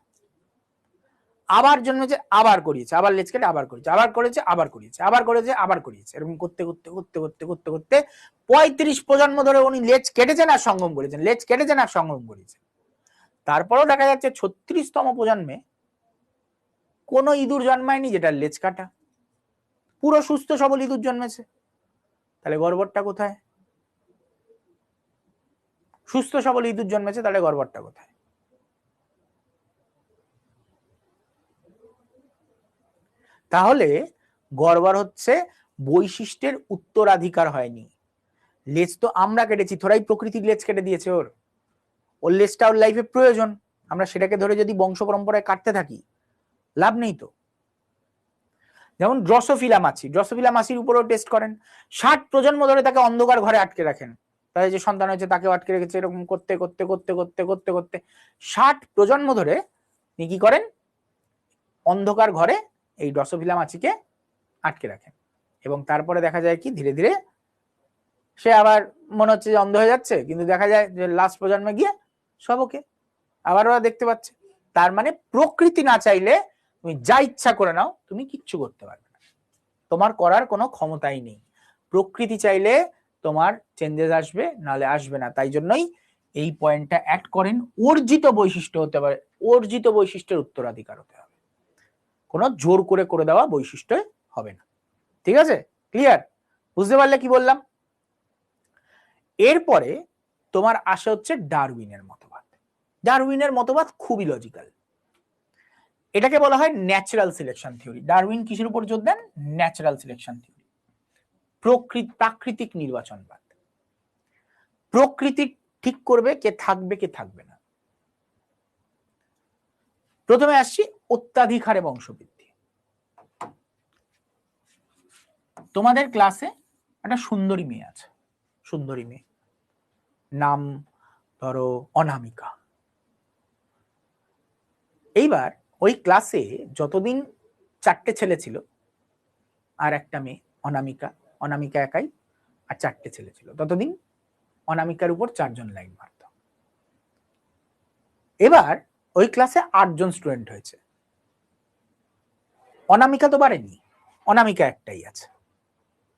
আবার জন্মেছে, আবার করিয়েছে, আবার লেজ কেটে আবার করেছে, আবার করেছে, আবার করিয়েছে, আবার করেছে, আবার করিয়েছে। এরকম করতে করতে করতে করতে করতে করতে 35 প্রজন্ম ধরে উনি লেজ কেটেছেন আর সঙ্গম করেছেন, লেজ কেটেছেন আর সঙ্গম করেছেন। তারপরেও দেখা যাচ্ছে 36তম প্রজন্মে কোনো ইঁদুর জন্মায়নি যেটার লেজ কাটা, পুরো সুস্থ সবল ইঁদুর জন্মেছে। তাহলে গড়বড়টা কোথায়? সুস্থ সবল ইঁদুর জন্মেছে, তাহলে গড়বড়টা কোথায়? তাহলে গড়বড় হচ্ছে বৈশিষ্ট্যের উত্তরাধিকার হয়নি। লেজ তো আমরা কেটেছি, থোড়াই প্রকৃতির লেজ কেটে দিয়েছে ওর লেজটা ওর লাইফে প্রয়োজন। আমরা সেটাকে ধরে যদি বংশ পরম্পরায় কাটতে থাকি, লাভ নেই তো। যেমন ড্রসোফিলা মাছির উপরেও টেস্ট করেন, 60 প্রজন্ম ধরে তাকে অন্ধকার ঘরে আটকে রাখেন, তাদের যে সন্তান হয়েছে তাকেও আটকে রেখেছে। এরকম করতে করতে করতে করতে করতে করতে 60 প্রজন্ম ধরে তিনি কি করেন? অন্ধকার ঘরে এই ড্রসোফিলা মাছিকে আটকে রাখেন। এবং তারপরে দেখা যায় কি, ধীরে ধীরে সে আবার মনে হচ্ছে যে অন্ধ হয়ে যাচ্ছে, কিন্তু দেখা যায় যে লাস্ট প্রজন্মে গিয়ে সব ওকে, আবার ওরা দেখতে পাচ্ছে। তার মানে প্রকৃতি না চাইলে তুমি যা ইচ্ছা করে নাও, তুমি কিচ্ছু করতে পারবে না, তোমার করার কোনো ক্ষমতাই নেই। প্রকৃতি চাইলে তোমার চেঞ্জেস আসবে, নালে আসবে না। তাই জন্যই এই পয়েন্টটা অ্যাড করেন, অর্জিত বৈশিষ্ট্য হতে পারে, অর্জিত বৈশিষ্ট্যের উত্তরাধিকার হতে হবে, কোনো জোর করে করে দেওয়া বৈশিষ্ট্য হবে না। ঠিক আছে? ক্লিয়ার? বুঝতে পারলে কি বললাম? এরপরে তোমার আসে হচ্ছে ডারউইনের মতবাদ। ডারউইনের মতবাদ খুবই লজিক্যাল। এটাকে বলা হয় ন্যাচারাল সিলেকশন থিওরি। ডারউইন কিসের উপর জোর দেন? ন্যাচারাল সিলেকশন থিওরি, প্রাকৃতিক নির্বাচনবাদ। প্রকৃতি ঠিক করবে কে থাকবে কে থাকবে না। প্রথমে আসছি অত্যাধিকারে বংশবৃদ্ধি। তোমাদের ক্লাসে একটা সুন্দরী মেয়ে আছে, সুন্দরী মেয়ে, নাম ধরো অনামিকা। এইবার ওই ক্লাসে যতদিন 4টে ছেলে ছিল আর একটা মেয়ে অনামিকা, অনামিকা একাই, আর 4টে ছেলে ছিল, ততদিন অনামিকার উপর 4 জন লাইন মারত। এবার ওই ক্লাসে 8 জন স্টুডেন্ট হয়েছে, অনামিকা তো বাড়েনি, অনামিকা একটাই আছে।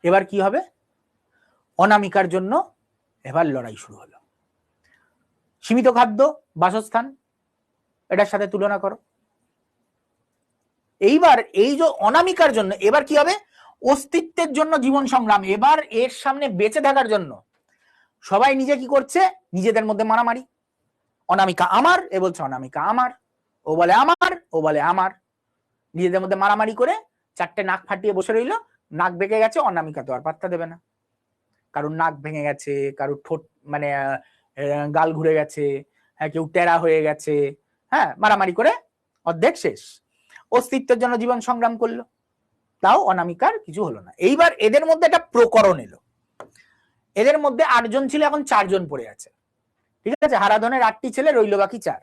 এবার কি হবে? অনামিকার জন্য এবার লড়াই শুরু হলো। সীমিত খাদ্য, বাসস্থান, এটার সাথে তুলনা করো। এইবার এই যে অনামিকার জন্য এবার কি হবে? অস্তিত্বের জন্য জীবন সংগ্রাম। এবার এর সামনে বেঁচে থাকার জন্য সবাই নিজে কি করছে? নিজেদের মধ্যে মারামারি। অনামিকা আমার, এ বলছে অনামিকা আমার, ও বলে আমার, ও বলে আমার। নিজেদের মধ্যে মারামারি করে 4টে নাক ফাটিয়ে বসে রইল। নাক ভেঙে গেছে, অনামিকা তো আর পাত্তা দেবে না। কারোর নাক ভেঙে গেছে, কারোর ঠোঁট মানে গাল ঘুরে গেছে, হ্যাঁ, কেউ টেরা হয়ে গেছে, হ্যাঁ, মারামারি করে অর্ধেক শেষ। অস্তিত্বের জন্য জীবন সংগ্রাম করলো, তাও অনামিকার কিছু হলো না। এইবার এদের মধ্যে একটা প্রকরণ এলো। এদের মধ্যে 8 জন ছিল, এখন 4 জন পড়ে আছে। ঠিক আছে? হারাধনের 8টি ছেলে, রইল বাকি 4।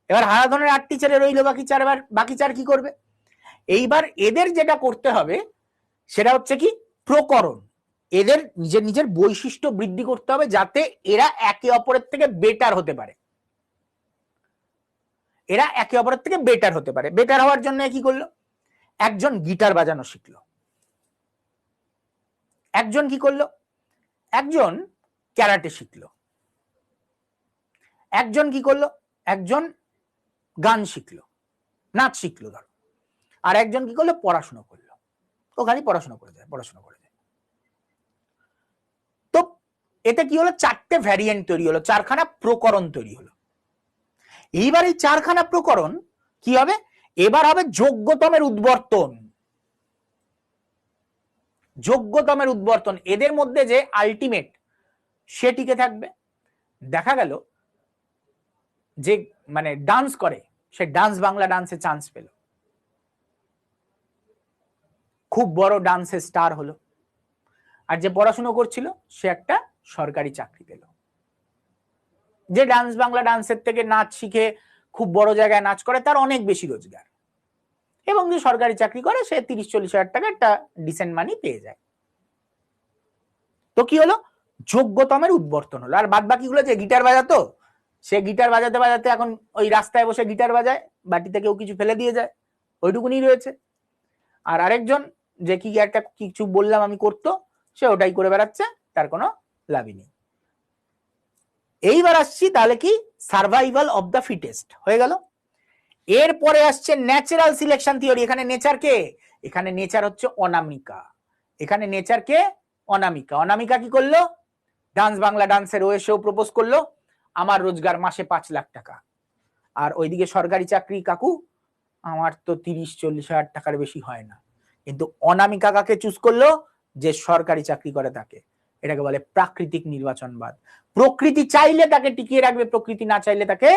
এবার হারাধনের 8টি ছেলে, রইল বাকি 4। এবার বাকি 4 কি করবে? এইবার এদের যেটা করতে হবে সেটা হচ্ছে কি? প্রকরণ। এদের নিজের নিজের বৈশিষ্ট্য বৃদ্ধি করতে হবে যাতে এরা একে অপরের থেকে বেটার হতে পারে। এরা একে অপরের থেকে বেটার হতে পারে। বেটার হওয়ার জন্য কি করলো? একজন গিটার বাজানো শিখলো, একজন কি করলো? একজন ক্যারাটে শিখলো, একজন কি করলো, একজন গান শিখলো, নাচ শিখলো ধরো, আর একজন কি করলো, পড়াশোনা করলো। ও খালি পড়াশোনা করে যায়, পড়াশোনা করে যায়। তো এতে কি হলো, চারটে ভ্যারিয়েন্ট তৈরি হলো, চারখানা প্রকরণ তৈরি হলো। এইবার এই চারখানা প্রকরণ কি হবে, এবার হবে যোগ্যতমের উদ্বর্তন। যোগ্যতমের উদ্বর্তন, এদের মধ্যে যে আলটিমেট সে টিকে থাকবে। দেখা গেল যে মানে ডান্স করে, সে ডান্স বাংলা ডান্সে চান্স পেল, খুব বড় ডান্সের স্টার হলো। আর যে পড়াশোনা করছিল সে একটা সরকারি চাকরি পেল। যে ডান্স বাংলা ডান্সের থেকে নাচ শিখে খুব বড় জায়গায় নাচ করে তার অনেক বেশি রোজগার, এবং যে সরকারি চাকরি করে সে 30-40 হাজার টাকা একটা ডিসেন্ট মানি পেয়ে যায়। তো কি হলো, যোগ্যতমের উদ্বর্তন হলো। আর বাদ বাকিগুলো যে গিটার বাজাতো, সে গিটার বাজাতে বাজাতে এখন ওই রাস্তায় বসে গিটার বাজায়, বাটিতে কেউ কিছু ফেলে দিয়ে যায়, ওইটুকুনি রয়েছে। আর আরেকজন যে কি একটা কিছু বললাম আমি করতো, সে ওটাই করে বেড়াচ্ছে, তার কোনো লাভই নেই। এইবার আসছি তাহলে কি, সার্ভাইভাল অফ দ্য ফিটেস্ট হয়ে গেল। এরপরে আসছে ন্যাচারাল সিলেকশন থিওরি। এখানে নেচার কে, এখানে নেচার হচ্ছে অনামিকা। এখানে নেচার কে, অনামিকা। অনামিকা কি করলো, ডান্স বাংলা ডান্সের ওয়েসেও প্রপোজ করলো, আমার রোজগার মাসে 5 লাখ টাকা। আর ওইদিকে সরকারি চাকরি কাকু, আমার তো 30-40 হাজার টাকার বেশি হয় না। কিন্তু অনামিকা কাকে চুজ করলো, যে সরকারি চাকরি করে তাকে। এটাকে বলে প্রাকৃতিক নির্বাচনবাদ। প্রকৃতি চাইলে তাকে টিকিয়ে রাখবে, প্রকৃতি না চাইলে তাকে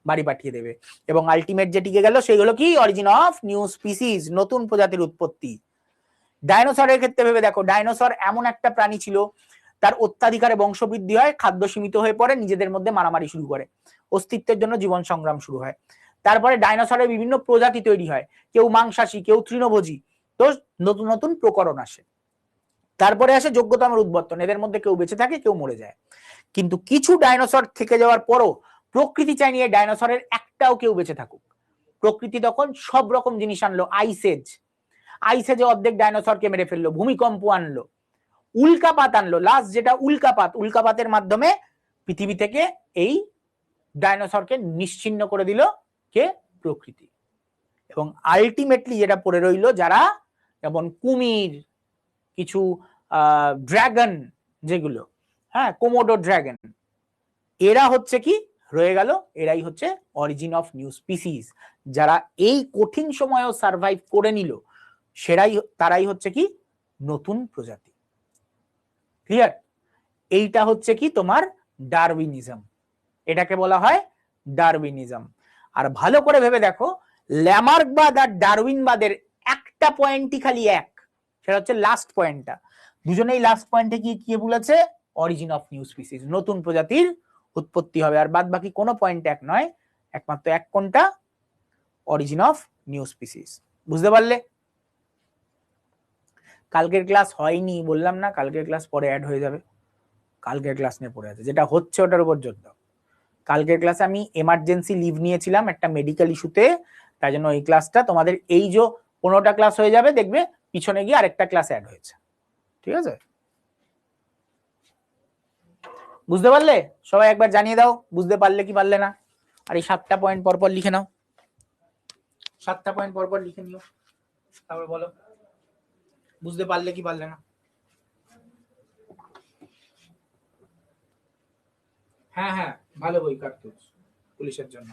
বাড়ি পাঠিয়ে দেবে। এবং আলটিমেট যে টিকে গেল সেই হলো কি, অরিজিন অফ নিউ স্পিসিস, নতুন প্রজাতির উৎপত্তি। ডাইনোসরের ক্ষেত্রে ভেবে দেখো, ডাইনোসর এমন একটা প্রাণী ছিল, তার অত্যাধিকারে বংশবৃদ্ধি হয়, খাদ্য সীমিত হয়ে পড়ে, নিজেদের মধ্যে মারামারি শুরু করে, অস্তিত্বের জন্য জীবন সংগ্রাম শুরু হয়। তারপরে ডাইনোসরের বিভিন্ন প্রজাতি তৈরি হয়, কেউ মাংসাশী, কেউ তৃণভোজী। তো নতুন নতুন প্রকরণ আসে। তারপরে আসে যোগ্যতমের উদ্বর্তন, এদের মধ্যে কেউ বেঁচে থাকে, কেউ মরে যায়। কিন্তু কিছু ডাইনোসর থেকে যাওয়ার পরও প্রকৃতি চাইনি এই ডাইনোসরের একটাও কেউ বেঁচে থাকুক। প্রকৃতি তখন সব রকম জিনিস আনলো, আইসেজ, আইসেজে অর্ধেক ডাইনোসরকে মেরে ফেললো, ভূমিকম্প আনলো, উল্কাপাত আনলো। লাস্ট যেটা উল্কাপাত, উল্কাপাতের মাধ্যমে পৃথিবী থেকে এই ডাইনোসরকে নিশ্চিহ্ন করে দিল কে, প্রকৃতি। এবং আলটিমেটলি যেটা পড়ে রইল, যারা যেমন কুমির, কিছু ড্রাগন, যেগুলো হ্যাঁ কোমোডো ড্রাগন, এরা হচ্ছে কি রয়ে গেল, এরাই হচ্ছে অরিজিন অফ নিউ স্পিসিস। যারা এই কঠিন সময়েও সার্ভাইভ করে নিল, তারাই হচ্ছে কি নতুন প্রজাতি। ক্লিয়ার? এইটা হচ্ছে কি তোমার ডারউইনিজম, এটাকে বলা হয় ডারউইনিজম। আর ভালো করে ভেবে দেখো, ল্যামার্কবাদ আর ডারউইনবাদের একটা পয়েন্টই খালি এক, সেটা হচ্ছে লাস্ট পয়েন্টটা। দুজনেই লাস্ট পয়েন্টে কি কি বলেছে, অরিজিন অফ নিউ স্পিসিস, নতুন প্রজাতির উৎপত্তি হবে। আর বাদ বাকি কোনো পয়েন্ট এক নয়, একমাত্র এক কোনটা, অরিজিন অফ নিউ স্পিসিস। বুঝতে পারলে? কালকের ক্লাস হয়নি বললাম না, কালকের ক্লাস পরে অ্যাড হয়ে যাবে। কালকের ক্লাস নিয়ে পড়ে আছে, যেটা হচ্ছে ওটার উপর জোর দাও। কালকের ক্লাসে আমি এমার্জেন্সি লিভ নিয়েছিলাম একটা মেডিকেল ইস্যুতে, তাই জন্য এই ক্লাসটা তোমাদের এই যে 15টা ক্লাস হয়ে যাবে, দেখবে পিছনে গিয়ে আরেকটা ক্লাস অ্যাড হয়েছে। ঠিক আছে? বুঝতে পারলে? সবাই একবার জানিয়ে দাও বুঝতে পারলে কি পারলে না। আর এই 7টা পয়েন্ট পরপর লিখে নাও, 7টা পয়েন্ট পরপর লিখে নিও, তারপর বলো বুঝতে পারলে কি পারলে না। হ্যাঁ হ্যাঁ, ভালো বই কার্তুজ পুলিশের জন্য।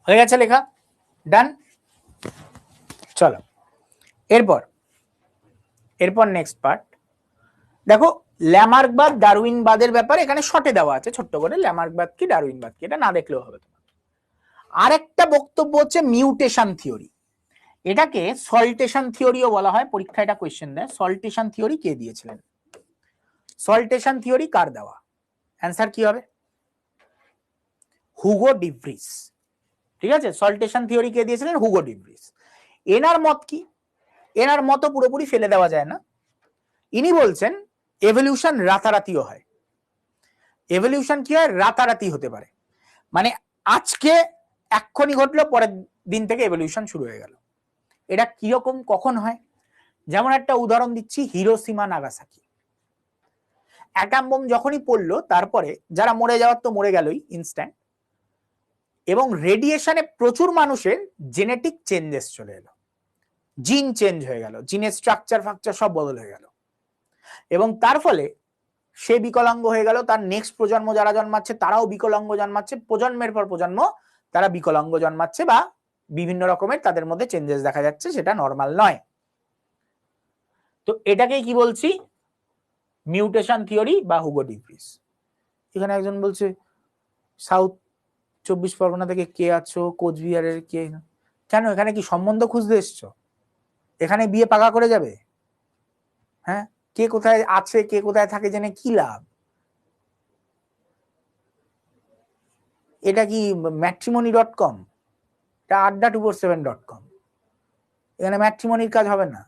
হয়ে গেছে লেখা, ডান। চলো এরপর নেক্সট পার্ট দেখো, ল্যামার্কবাদ ডারউইনবাদের ব্যাপারে এখানে শর্টে দেওয়া আছে ছোট্ট করে, ল্যামার্কবাদ কি ডারউইনবাদ কি, এটা না দেখলেও হবে। আরেকটা বক্তব্য হচ্ছে মিউটেশন থিওরি, এটাকে সল্টেশন থিওরিও বলা হয়, পরীক্ষা এটা কোয়েশ্চেন দেয়। সল্টেশন থিওরি কে দিয়েছিলেন? সল্টেশন থিওরি কার দেওয়া? অ্যান্সার কি হবে? Hugo D Vries. ঠিক আছে, সল্টেশন থিওরি কে দিয়েছিলেন? Hugo D Vries. এনার মত কি? এনার মত পুরোপুরি ফেলে দেওয়া যায় না। ইনি বলছেন এভলিউশন রাতারাতিও হয়। এভলিউশন কি হয়? রাতারাতি হতে পারে, মানে আজকে এক্ষুনি ঘটলো, পরের দিন থেকে এভলিউশন শুরু হয়ে গেল। এটা কিরকম, কখন হয়? যেমন একটা উদাহরণ দিচ্ছি, হিরোশিমা নাগাসাকি। অ্যাটম বোম যখনই পড়লো, তারপরে যারা মরে যাওয়ার তো মরে গেলই ইনস্ট্যান্ট, এবং রেডিয়েশনে প্রচুর মানুষের জেনেটিক চেঞ্জেস চলে এলো, জিন চেঞ্জ হয়ে গেল, জিনের স্ট্রাকচার ফাকচার সব বদল হয়ে গেল, এবং তার ফলে সে বিকলাঙ্গ হয়ে গেল। তার নেক্সট প্রজন্ম যারা জন্মাচ্ছে তারাও বিকলাঙ্গ জন্মাচ্ছে, প্রজন্মের পর প্রজন্ম তারা বিকলাঙ্গ জন্মাচ্ছে, বা বিভিন্ন রকমের তাদের মধ্যে চেঞ্জেস দেখা যাচ্ছে, সেটা নর্মাল নয়। তো এটাকে কি বলছি? মিউটেশন থিওরি বা হুগো ডি ভ্রিস। এখানে একজন বলছে সাউথ 24 পরগনা থেকে কে আছো, কোচবিহারের কে? কেন, এখানে কি সম্বন্ধ খুঁজতে এসছো? এখানে বিয়ে পাকা করে যাবে? হ্যাঁ, কে কোথায় আছে কে কোথায় থাকে জেনে কি লাভ? এটা কি matrimony.com? এটা adda247.com। এখানে ম্যাট্রিমনির কাজ হবে না,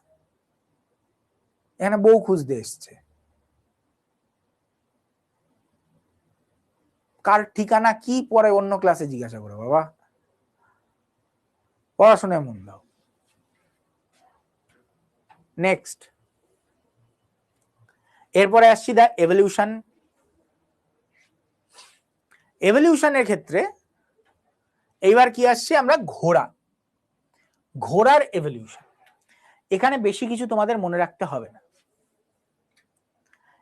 এখানে বউ খুঁজতে এসছে। কার ঠিকানা কি পরে অন্য ক্লাসে জিজ্ঞাসা করো বাবা, পড়াশোনায় মন দাও। নেক্সট, এরপরে আসছি দা এভলিউশন। এভলিউশনের ক্ষেত্রে এইবার কি আসছে? আমরা ঘোড়ার এভলিউশন। এখানে বেশি কিছু তোমাদের মনে রাখতে হবে না,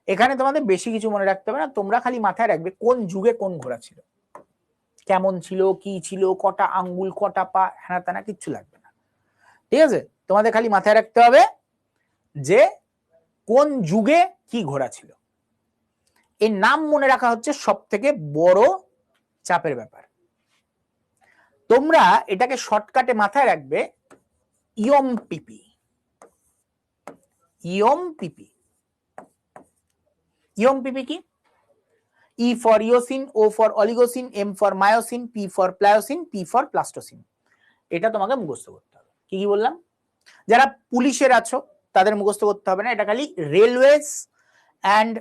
এখানে তোমাদের বেশি কিছু মনে রাখতে হবে না। তোমরা খালি মাথায় রাখবে কোন যুগে কোন ঘোড়া ছিল, কেমন ছিল, কি ছিল, কটা আঙ্গুল, কটা পা, হ্যানা তেনা কিচ্ছু লাগবে না। ঠিক আছে, তোমাদের খালি মাথায় রাখতে হবে যে কোন যুগে কি ঘোড়া ছিল। এর নাম মনে রাখা হচ্ছে সব থেকে বড় চাপের ব্যাপার। তোমরা এটাকে শর্টকাটে মাথায় রাখবে ইওমপিপি। ইওমপিপি, ইওমপিপি কি? E for Eocene, O for Oligocene, M for Miocene, P for Pliocene, P for Pleistocene. এটা তোমাকে মুখস্থ করতে হবে। কি কি বললাম? যারা পুলিশের আছো তাদের মুখস্থ করতে হবে না, এটা খালি রেলওয়েজ অ্যান্ড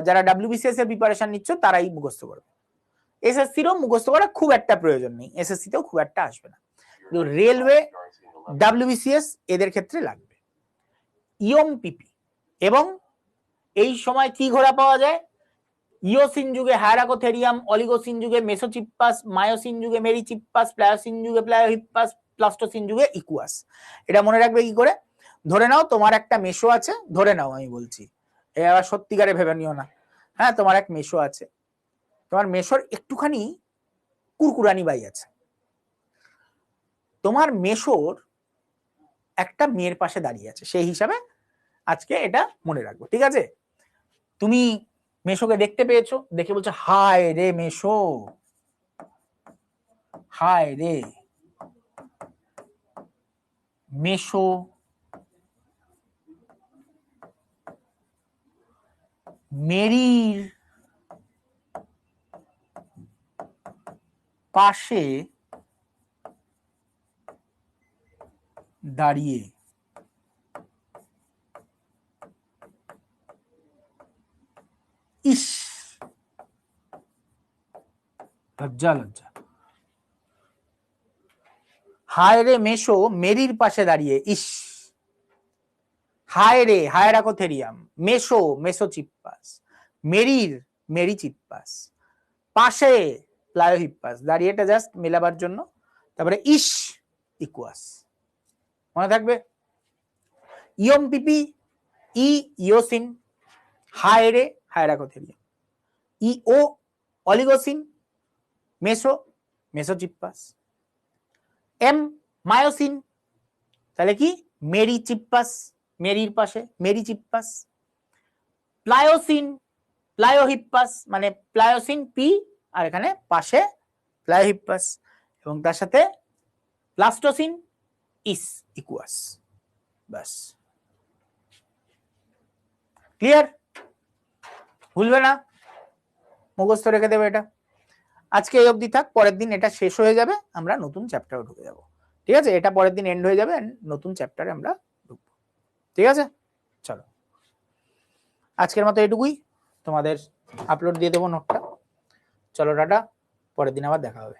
যারা ডাব্লিউবিসিএস এর প্রিপারেশন নিচ্ছ তারাই মুখস্থ করবে। এসএসসিরও মুখস্থ করা খুব একটা প্রয়োজন নেই, এসএসসিতেও খুব একটা আসবে না, কিন্তু রেলওয়ে, ডাব্লিউবিসিএস এদের ক্ষেত্রে লাগবে ইওমপিপি। এবং এই সময় কি ঘোড়া পাওয়া যায়? ইওসিন যুগে হায়ারাকোথেরিয়াম, অলিগোসিন যুগে মেসোচিপ্পাস, মায়োসিন যুগে মেরিচিপ্পাস, প্লায়োসিন যুগে প্লায়োহিপ্পাস, প্লাস্টোসিন যুগে ইকুয়াস। এটা মনে রাখবে কি করে? ধরে নাও তোমার একটা মেশো আছে, ধরে নাও আমি বলছি, এবার সত্যিকারে ভেবে নিও না। হ্যাঁ, তোমার এক মেশো আছে, তোমার মেশোর একটুখানি কুরকুরানি বাই আছে। তোমার মেশোর একটা মেয়ের পাশে দাঁড়িয়ে আছে, সেই হিসাবে আজকে এটা মনে রাখবো, ঠিক আছে? তুমি মেশোকে দেখতে পেয়েছো, দেখে বলছো হায় রে মেশো, হায় রে মেশো মেরির পাশে দাঁড়িয়ে। ইস, লজ্জা লজ্জা। হায় রে মেশো মেরির পাশে দাঁড়িয়ে, ইস। হায় রে হায়রাকোথেরিয়াম, মেশো মেসোচিপ্পাস, মেরির মেরিচিপ্পাস, পাশে প্লায়োহিপ্পাস, দাঁড়িয়েটা জাস্ট মেলাবার জন্য। তারপরে ইস ইকুয়াস, মনে থাকবে। ইয়ম পিপি ই ইওসিন, হায় রে হায়রাকোথেরিয়াম, ই ও অলিগোসিন, মেসো মেসোচিপ্পাস, এম মায়োসিন, তাহলে কি মেরিচিপ্পাস, মেরির পাশে মেরিচিপ্পাস, প্লায়োসিন প্লায়োহিপ্পাস, মানে প্লায়োসিন পি আর এখানে পাশে প্লায়োহিপ্পাস, এবং তার সাথে প্লাস্টোসিন ইস ইকুয়াস। বাস, ক্লিয়ার? ভুলবে না, মুখস্থ রেখে দেবে এটা। আজকে এই অবধি থাক, পরের দিন এটা শেষ হয়ে যাবে, আমরা নতুন চ্যাপ্টারে ঢুকে যাব, ঠিক আছে? এটা পরের দিন এন্ড হয়ে যাবে, নতুন চ্যাপ্টারে আমরা ঢুকবো, ঠিক আছে? চলো, আজকের মতো এটুকুই, তোমাদের আপলোড দিয়ে দেবো নোটটা। চলো টাটা, পরের দিন আবার দেখা হবে।